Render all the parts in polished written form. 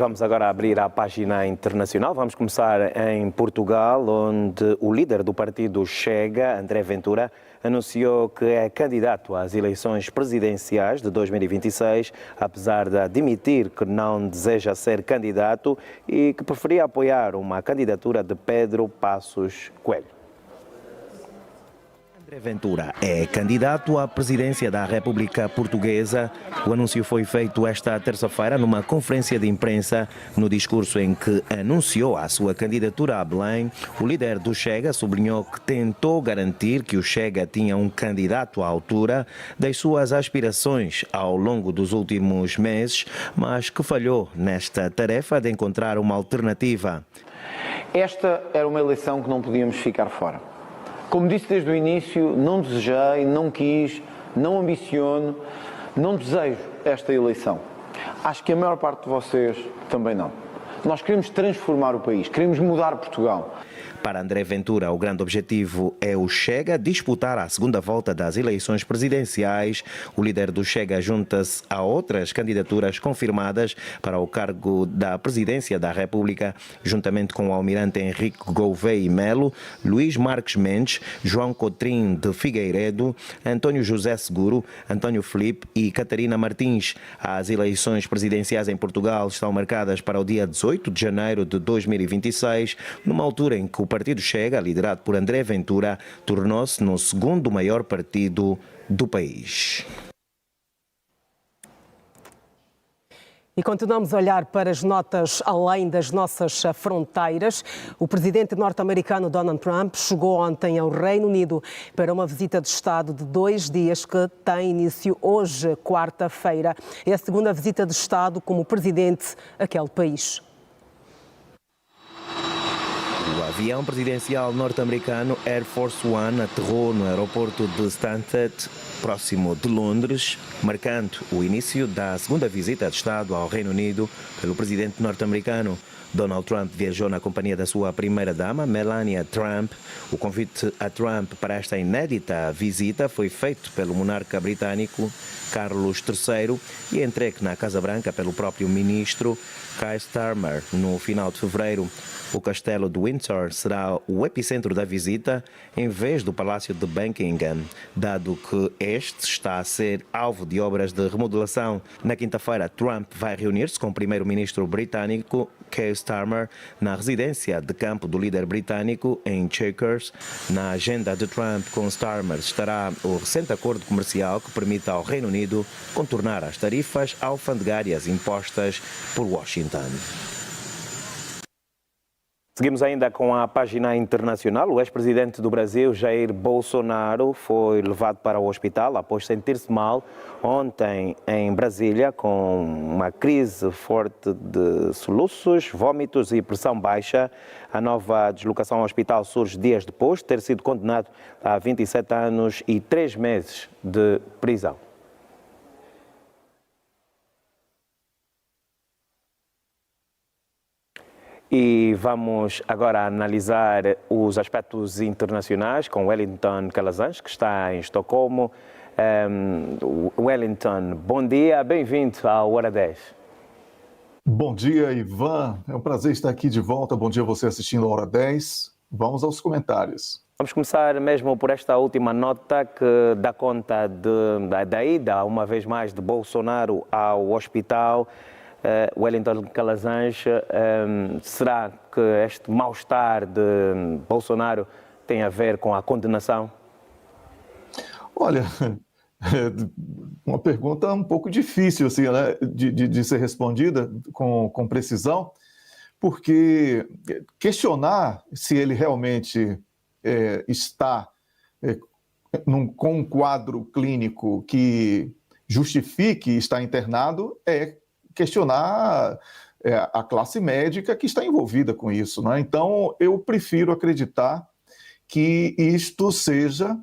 vamos agora abrir a página internacional. Vamos começar em Portugal, onde o líder do partido Chega, André Ventura, anunciou que é candidato às eleições presidenciais de 2026, apesar de admitir que não deseja ser candidato e que preferia apoiar uma candidatura de Pedro Passos Coelho. André Ventura é candidato à presidência da República Portuguesa. O anúncio foi feito esta terça-feira numa conferência de imprensa. No discurso em que anunciou a sua candidatura a Belém, o líder do Chega sublinhou que tentou garantir que o Chega tinha um candidato à altura das suas aspirações ao longo dos últimos meses, mas que falhou nesta tarefa de encontrar uma alternativa. Esta era uma eleição que não podíamos ficar fora. Como disse desde o início, não desejei, não quis, não ambiciono, não desejo esta eleição. Acho que a maior parte de vocês também não. Nós queremos transformar o país, queremos mudar Portugal. Para André Ventura, o grande objetivo é o Chega disputar a segunda volta das eleições presidenciais. O líder do Chega junta-se a outras candidaturas confirmadas para o cargo da presidência da República, juntamente com o almirante Henrique Gouveia Melo, Luís Marques Mendes, João Cotrim de Figueiredo, António José Seguro, António Filipe e Catarina Martins. As eleições presidenciais em Portugal estão marcadas para o dia 18 de janeiro de 2026, numa altura em que o partido Chega, liderado por André Ventura, tornou-se no segundo maior partido do país. E continuamos a olhar para as notas além das nossas fronteiras. O presidente norte-americano Donald Trump chegou ontem ao Reino Unido para uma visita de Estado de 2 dias que tem início hoje, quarta-feira. É a segunda visita de Estado como presidente àquele país. O avião presidencial norte-americano Air Force One aterrou no aeroporto de Stansted, próximo de Londres, marcando o início da segunda visita de Estado ao Reino Unido pelo presidente norte-americano. Donald Trump viajou na companhia da sua primeira-dama, Melania Trump. O convite a Trump para esta inédita visita foi feito pelo monarca britânico Carlos III e entregue na Casa Branca pelo próprio ministro Keir Starmer no final de fevereiro. O castelo de Windsor será o epicentro da visita, em vez do Palácio de Buckingham, dado que este está a ser alvo de obras de remodelação. Na quinta-feira, Trump vai reunir-se com o primeiro-ministro britânico Keir Starmer na residência de campo do líder britânico em Chequers. Na agenda de Trump com Starmer estará o recente acordo comercial que permite ao Reino Unido contornar as tarifas alfandegárias impostas por Washington. Seguimos ainda com a página internacional. O ex-presidente do Brasil, Jair Bolsonaro, foi levado para o hospital após sentir-se mal ontem em Brasília, com uma crise forte de soluços, vômitos e pressão baixa. A nova deslocação ao hospital surge dias depois de ter sido condenado a 27 anos e 3 meses de prisão. E vamos agora analisar os aspectos internacionais com Wellington Calazans, que está em Estocolmo. Wellington, bom dia, bem-vindo à Hora 10. Bom dia, Ivan. É um prazer estar aqui de volta. Bom dia a você assistindo a Hora 10. Vamos aos comentários. Vamos começar mesmo por esta última nota que dá conta da ida, uma vez mais, de Bolsonaro ao hospital. Wellington Calazans, será que este mal-estar de Bolsonaro tem a ver com a condenação? Olha, uma pergunta um pouco difícil assim, né, de ser respondida com precisão, porque questionar se ele realmente está com um quadro clínico que justifique estar internado é questionar a classe médica que está envolvida com isso, né? Então, eu prefiro acreditar que isto seja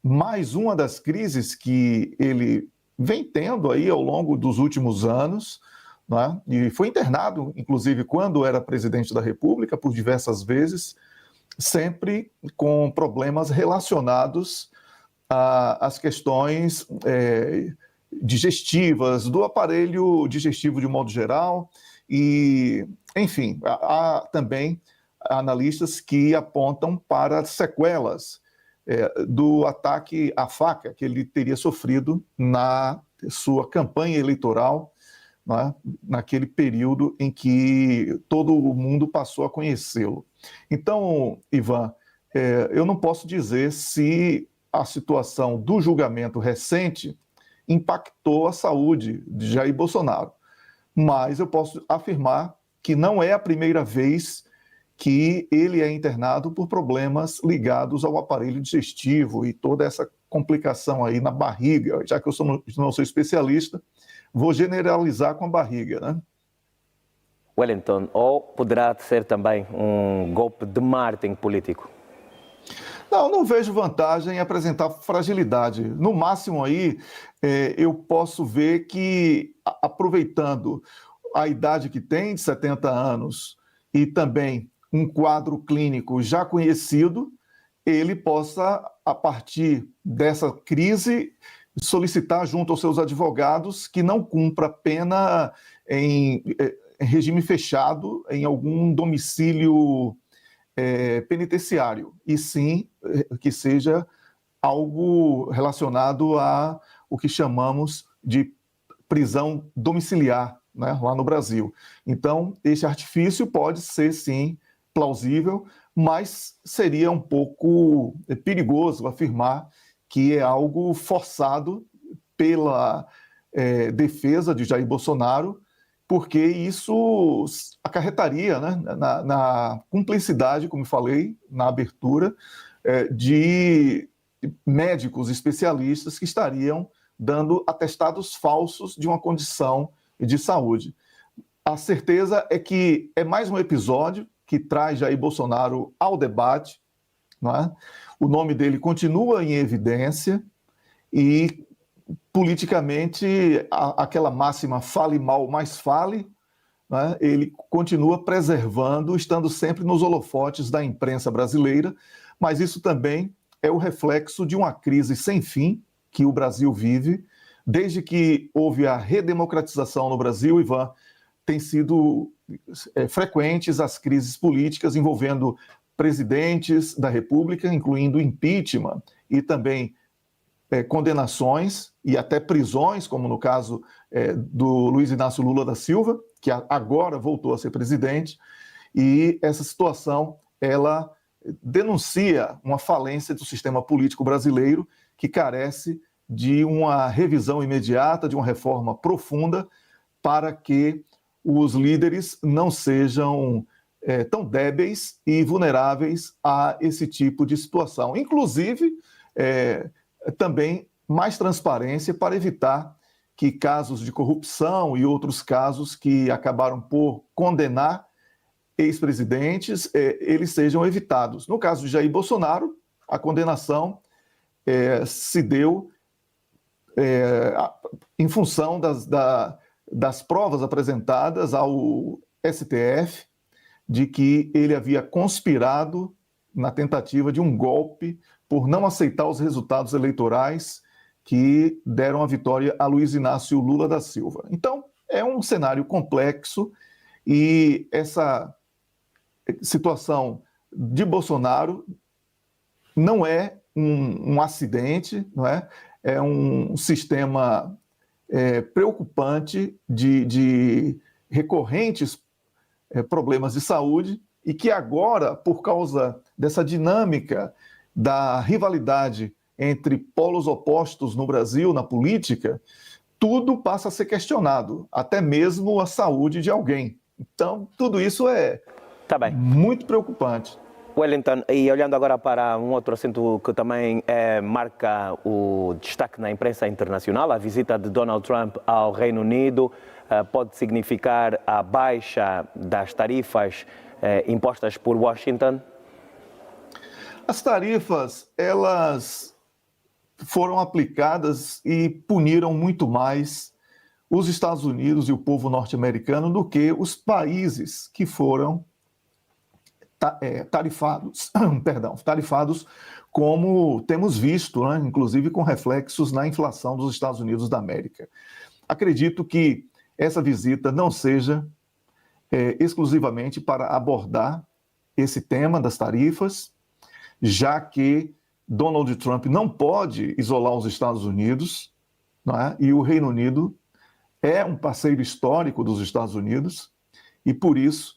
mais uma das crises que ele vem tendo aí ao longo dos últimos anos, né? E foi internado, inclusive, quando era presidente da República, por diversas vezes, sempre com problemas relacionados às questões digestivas, do aparelho digestivo de modo geral, E, enfim, há também analistas que apontam para sequelas do ataque à faca que ele teria sofrido na sua campanha eleitoral, né, naquele período em que todo o mundo passou a conhecê-lo. Então, Ivan, eu não posso dizer se a situação do julgamento recente impactou a saúde de Jair Bolsonaro, mas eu posso afirmar que não é a primeira vez que ele é internado por problemas ligados ao aparelho digestivo e toda essa complicação aí na barriga. Já que eu não sou especialista, vou generalizar com a barriga, né? Wellington, ou poderá ser também um golpe de marketing político? Não vejo vantagem em apresentar fragilidade. No máximo aí, eu posso ver que, aproveitando a idade que tem, de 70 anos, e também um quadro clínico já conhecido, ele possa, a partir dessa crise, solicitar junto aos seus advogados que não cumpra pena em regime fechado, em algum domicílio penitenciário, e sim que seja algo relacionado a o que chamamos de prisão domiciliar, né, lá no Brasil. Então, esse artifício pode ser, sim, plausível, mas seria um pouco perigoso afirmar que é algo forçado pela defesa de Jair Bolsonaro, porque isso acarretaria, né, na cumplicidade, como falei na abertura, de médicos especialistas que estariam dando atestados falsos de uma condição de saúde. A certeza é que é mais um episódio que traz Jair Bolsonaro ao debate, não é? O nome dele continua em evidência e, politicamente, aquela máxima fale mal, mas fale, né? Ele continua preservando, estando sempre nos holofotes da imprensa brasileira, mas isso também é o reflexo de uma crise sem fim que o Brasil vive. Desde que houve a redemocratização no Brasil, Ivan, tem sido frequentes as crises políticas envolvendo presidentes da República, incluindo impeachment e também condenações e até prisões, como no caso do Luiz Inácio Lula da Silva, que agora voltou a ser presidente, e essa situação, ela denuncia uma falência do sistema político brasileiro que carece de uma revisão imediata, de uma reforma profunda, para que os líderes não sejam tão débeis e vulneráveis a esse tipo de situação. Inclusive, também mais transparência para evitar que casos de corrupção e outros casos que acabaram por condenar ex-presidentes, eles sejam evitados. No caso de Jair Bolsonaro, a condenação se deu em função das provas apresentadas ao STF de que ele havia conspirado na tentativa de um golpe por não aceitar os resultados eleitorais que deram a vitória a Luiz Inácio Lula da Silva. Então, é um cenário complexo e essa situação de Bolsonaro não é um acidente, não é? É um sistema preocupante de recorrentes problemas de saúde e que agora, por causa dessa dinâmica da rivalidade entre polos opostos no Brasil, na política, tudo passa a ser questionado, até mesmo a saúde de alguém. Então, tudo isso é muito preocupante. Wellington, e olhando agora para um outro assunto que também marca o destaque na imprensa internacional, a visita de Donald Trump ao Reino Unido pode significar a baixa das tarifas impostas por Washington? As tarifas, elas foram aplicadas e puniram muito mais os Estados Unidos e o povo norte-americano do que os países que foram tarifados, como temos visto, né, inclusive com reflexos na inflação dos Estados Unidos da América. Acredito que essa visita não seja exclusivamente para abordar esse tema das tarifas, já que Donald Trump não pode isolar os Estados Unidos, não é? E o Reino Unido é um parceiro histórico dos Estados Unidos, e por isso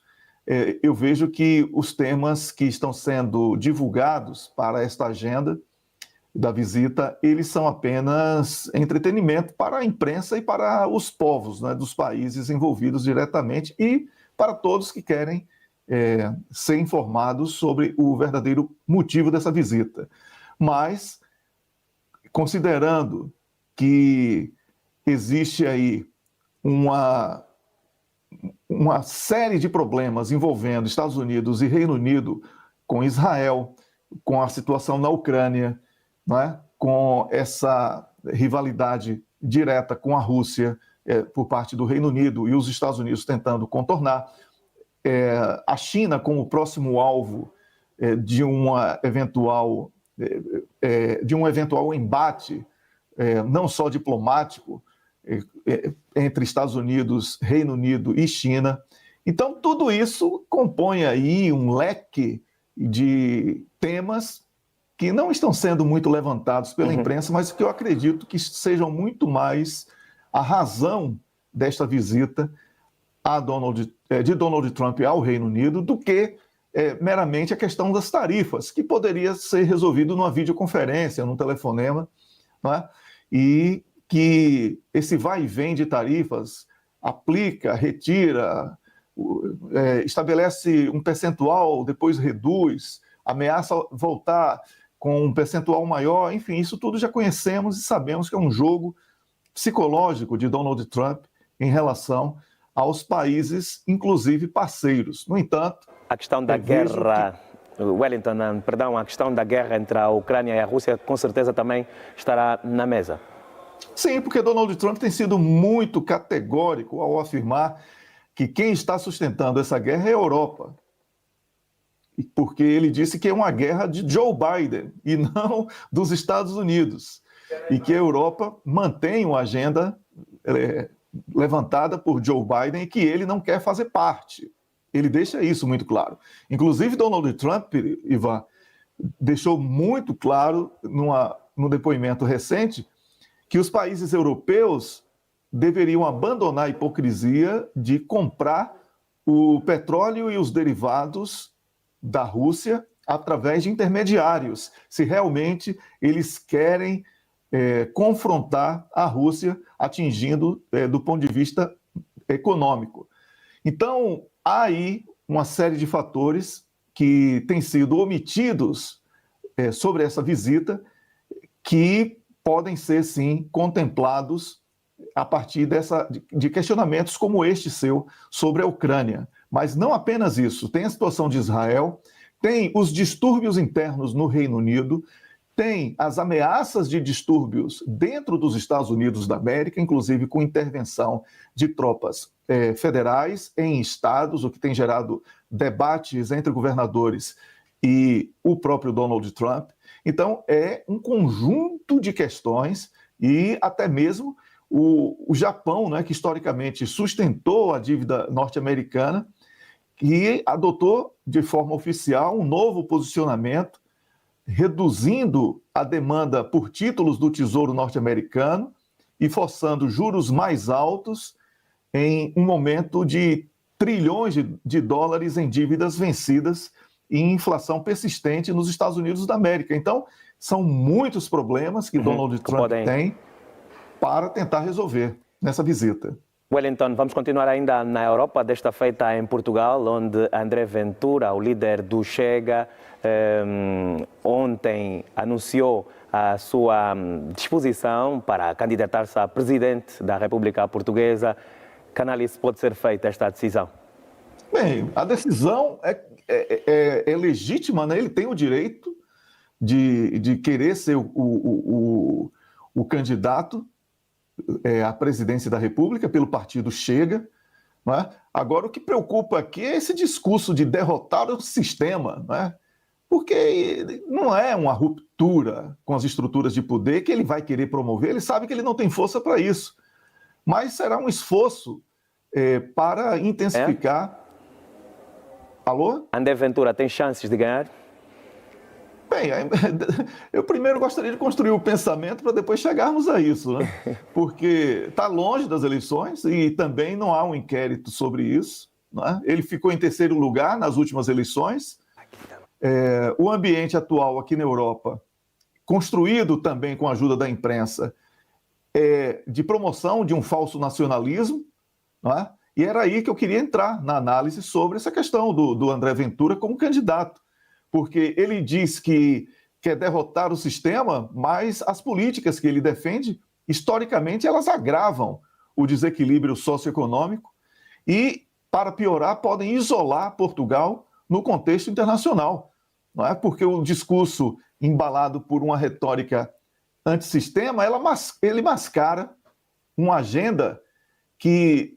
eu vejo que os temas que estão sendo divulgados para esta agenda da visita, eles são apenas entretenimento para a imprensa e para os povos, né, dos países envolvidos diretamente e para todos que querem ser informados sobre o verdadeiro motivo dessa visita. Mas, considerando que existe aí uma série de problemas envolvendo Estados Unidos e Reino Unido com Israel, com a situação na Ucrânia, né, com essa rivalidade direta com a Rússia por parte do Reino Unido e os Estados Unidos tentando contornar, a China como o próximo alvo de um eventual embate, não só diplomático, entre Estados Unidos, Reino Unido e China. Então, tudo isso compõe aí um leque de temas que não estão sendo muito levantados pela imprensa, mas que eu acredito que sejam muito mais a razão desta visita de Donald Trump ao Reino Unido do que meramente a questão das tarifas, que poderia ser resolvido numa videoconferência, num telefonema, não é? E que esse vai e vem de tarifas aplica, retira, estabelece um percentual, depois reduz, ameaça voltar com um percentual maior, enfim, isso tudo já conhecemos e sabemos que é um jogo psicológico de Donald Trump em relação aos países, inclusive parceiros. No entanto, a questão da guerra, Wellington, perdão, a questão da guerra entre a Ucrânia e a Rússia com certeza também estará na mesa. Sim, porque Donald Trump tem sido muito categórico ao afirmar que quem está sustentando essa guerra é a Europa. Porque ele disse que é uma guerra de Joe Biden e não dos Estados Unidos. E que a Europa mantém uma agenda levantada por Joe Biden e que ele não quer fazer parte. Ele deixa isso muito claro. Inclusive, Donald Trump, Ivan, deixou muito claro no depoimento recente que os países europeus deveriam abandonar a hipocrisia de comprar o petróleo e os derivados da Rússia através de intermediários, se realmente eles querem confrontar a Rússia, atingindo do ponto de vista econômico. Então, há aí uma série de fatores que têm sido omitidos sobre essa visita, que podem ser, sim, contemplados a partir de questionamentos como este seu sobre a Ucrânia. Mas não apenas isso, tem a situação de Israel, tem os distúrbios internos no Reino Unido, tem as ameaças de distúrbios dentro dos Estados Unidos da América, inclusive com intervenção de tropas federais em estados, o que tem gerado debates entre governadores e o próprio Donald Trump. Então, é um conjunto de questões e até mesmo o Japão, né, que historicamente sustentou a dívida norte-americana, que adotou de forma oficial um novo posicionamento, reduzindo a demanda por títulos do Tesouro norte-americano e forçando juros mais altos em um momento de trilhões de dólares em dívidas vencidas e inflação persistente nos Estados Unidos da América. Então, são muitos problemas que Donald Trump tem para tentar resolver nessa visita. Wellington, vamos continuar ainda na Europa, desta feita em Portugal, onde André Ventura, o líder do Chega, ontem anunciou a sua disposição para candidatar-se a presidente da República Portuguesa. Que análise pode ser feita esta decisão? Bem, a decisão é legítima, né? Ele tem o direito de querer ser o candidato à presidência da República pelo partido Chega. Não é? Agora, o que preocupa aqui é esse discurso de derrotar o sistema, não é? Porque não é uma ruptura com as estruturas de poder que ele vai querer promover, ele sabe que ele não tem força para isso, mas será um esforço para intensificar Alô? André Ventura tem chances de ganhar? Bem, eu primeiro gostaria de construir o pensamento para depois chegarmos a isso, né? Porque está longe das eleições e também não há um inquérito sobre isso, né? Ele ficou em terceiro lugar nas últimas eleições. O ambiente atual aqui na Europa, construído também com a ajuda da imprensa, é de promoção de um falso nacionalismo, né? E era aí que eu queria entrar na análise sobre essa questão do André Ventura como candidato. Porque ele diz que quer derrotar o sistema, mas as políticas que ele defende, historicamente, elas agravam o desequilíbrio socioeconômico e, para piorar, podem isolar Portugal no contexto internacional. Não é? Porque o discurso embalado por uma retórica antissistema, ele mascara uma agenda que,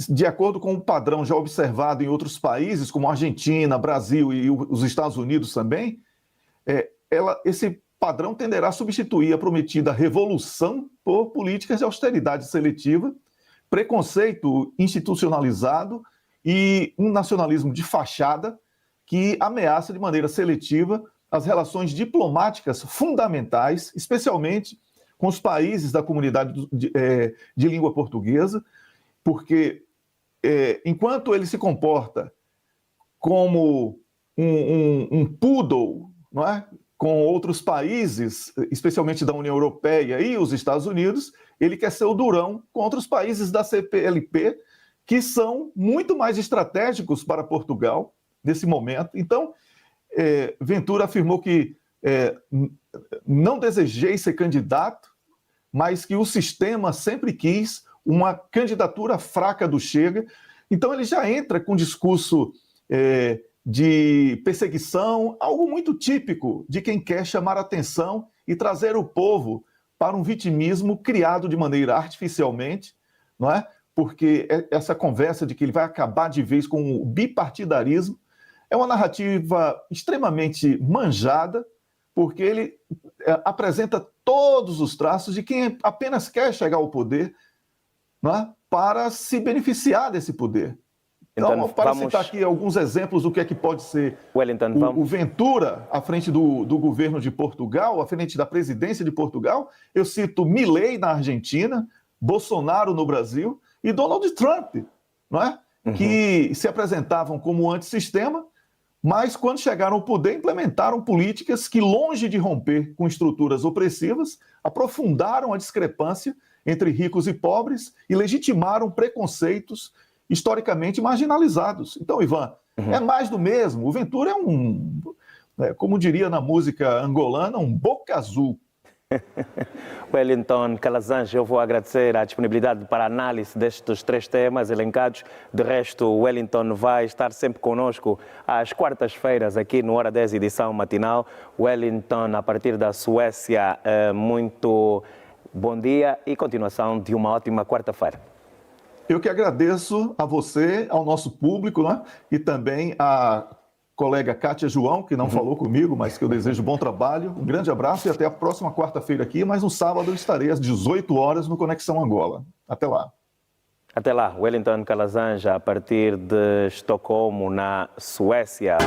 de acordo com o padrão já observado em outros países, como a Argentina, Brasil e os Estados Unidos também, esse padrão tenderá a substituir a prometida revolução por políticas de austeridade seletiva, preconceito institucionalizado e um nacionalismo de fachada que ameaça de maneira seletiva as relações diplomáticas fundamentais, especialmente com os países da comunidade de língua portuguesa, porque enquanto ele se comporta como um poodle, não é? Com outros países, especialmente da União Europeia e os Estados Unidos, ele quer ser o durão contra os países da CPLP, que são muito mais estratégicos para Portugal nesse momento. Então, Ventura afirmou que não desejei ser candidato, mas que o sistema sempre quis uma candidatura fraca do Chega. Então ele já entra com um discurso de perseguição, algo muito típico de quem quer chamar atenção e trazer o povo para um vitimismo criado de maneira artificialmente, não é? Porque essa conversa de que ele vai acabar de vez com o bipartidarismo é uma narrativa extremamente manjada, porque ele apresenta todos os traços de quem apenas quer chegar ao poder, né, para se beneficiar desse poder. Então, para citar aqui alguns exemplos do que é que pode ser o Ventura à frente do governo de Portugal, à frente da presidência de Portugal, eu cito Milei na Argentina, Bolsonaro no Brasil e Donald Trump, não é? Que se apresentavam como antissistema, mas quando chegaram ao poder implementaram políticas que, longe de romper com estruturas opressivas, aprofundaram a discrepância entre ricos e pobres e legitimaram preconceitos historicamente marginalizados. Então, Ivan, é mais do mesmo. O Ventura é como diria na música angolana, um boca azul. Wellington Calazans, eu vou agradecer a disponibilidade para a análise destes três temas elencados. De resto, o Wellington vai estar sempre conosco às quartas-feiras aqui no Hora 10, edição matinal. Wellington, a partir da Suécia, muito bom dia e continuação de uma ótima quarta-feira. Eu que agradeço a você, ao nosso público, né? E também a colega Kátia João, que não falou comigo, mas que eu desejo bom trabalho. Um grande abraço e até a próxima quarta-feira aqui, mas no sábado eu estarei às 18 horas no Conexão Angola. Até lá. Até lá, Wellington Calazans, a partir de Estocolmo, na Suécia.